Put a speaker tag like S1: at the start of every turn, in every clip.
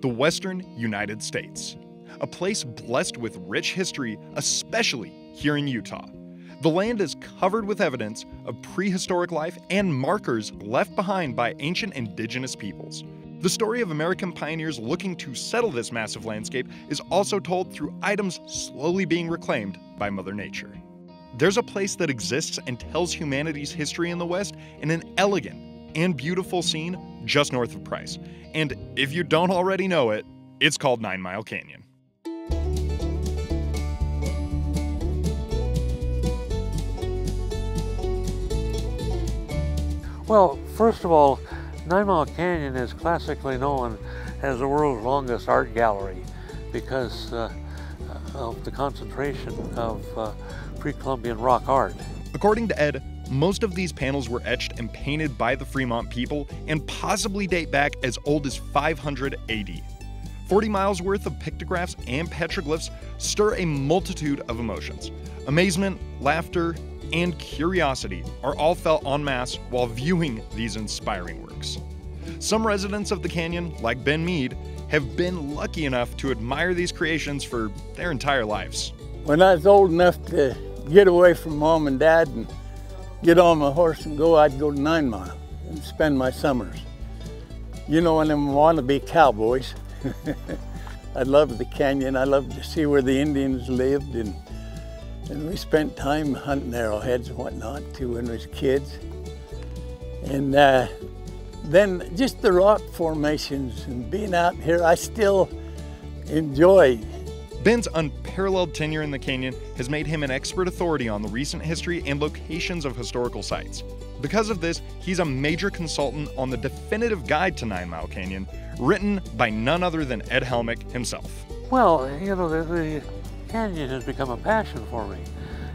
S1: the western United States, a place blessed with rich history, especially here in Utah. The land is covered with evidence of prehistoric life and markers left behind by ancient indigenous peoples. The story of American pioneers looking to settle this massive landscape is also told through items slowly being reclaimed by Mother Nature. There's a place that exists and tells humanity's history in the West in an elegant and beautiful scene just north of Price. And if you don't already know it, it's called 9 Mile Canyon.
S2: Well, first of all, 9 Mile Canyon is classically known as the world's longest art gallery because of the concentration of pre-Columbian rock art.
S1: According to Ed, most of these panels were etched and painted by the Fremont people and possibly date back as old as 500 AD. 40 miles worth of pictographs and petroglyphs stir a multitude of emotions. Amazement, laughter, and curiosity are all felt en masse while viewing these inspiring works. Some residents of the canyon, like Ben Mead, have been lucky enough to admire these creations for their entire lives.
S3: When I was old enough to get away from Mom and Dad and get on my horse and go, I'd go to 9 Mile and spend my summers. You know, one of them wannabe cowboys. I loved the canyon. I loved to see where the Indians lived, and we spent time hunting arrowheads and whatnot too when we was kids. And then just the rock formations and being out here, I still enjoy.
S1: Ben's unparalleled tenure in the canyon has made him an expert authority on the recent history and locations of historical sites. Because of this, he's a major consultant on the definitive guide to 9 Mile Canyon, written by none other than Ed Helmick himself.
S2: Well, you know, the canyon has become a passion for me,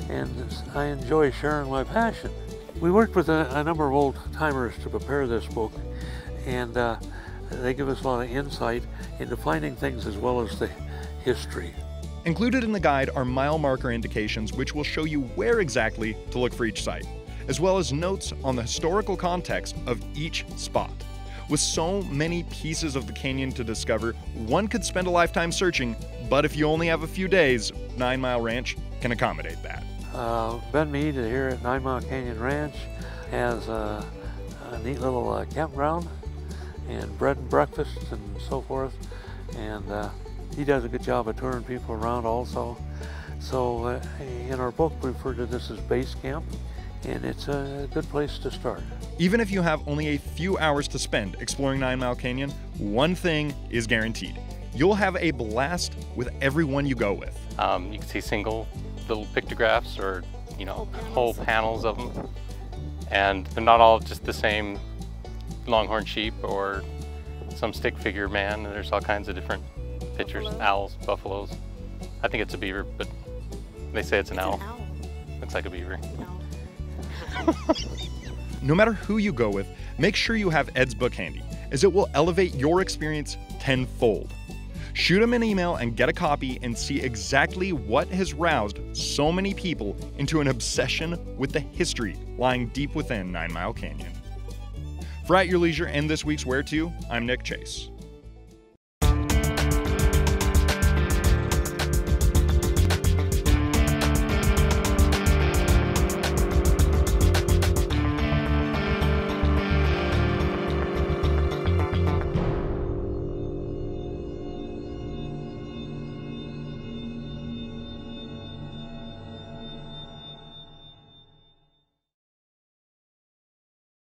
S2: and I enjoy sharing my passion. We worked with a number of old-timers to prepare this book, and they give us a lot of insight into finding things as well as the history.
S1: Included in the guide are mile marker indications which will show you where exactly to look for each site, as well as notes on the historical context of each spot. With so many pieces of the canyon to discover, one could spend a lifetime searching, but if you only have a few days, 9 Mile Ranch can accommodate that.
S2: Ben Mead here at 9 Mile Canyon Ranch has a neat little campground and bread and breakfast and so forth, and he does a good job of touring people around also. So in our book we refer to this as base camp, and it's a good place to start.
S1: Even if you have only a few hours to spend exploring 9 Mile Canyon, one thing is guaranteed. You'll have a blast with everyone you go with.
S4: You can see single little pictographs or, you know, whole panels of them. And they're not all just the same longhorn sheep or some stick figure man. There's all kinds of different pictures, owls, buffaloes. I think it's a beaver, but they say it's an owl. Looks like a beaver.
S5: No.
S1: No matter who you go with, make sure you have Ed's book handy, as it will elevate your experience tenfold. Shoot him an email and get a copy and see exactly what has roused so many people into an obsession with the history lying deep within 9 Mile Canyon. For At Your Leisure and this week's Where To, I'm Nick Chase.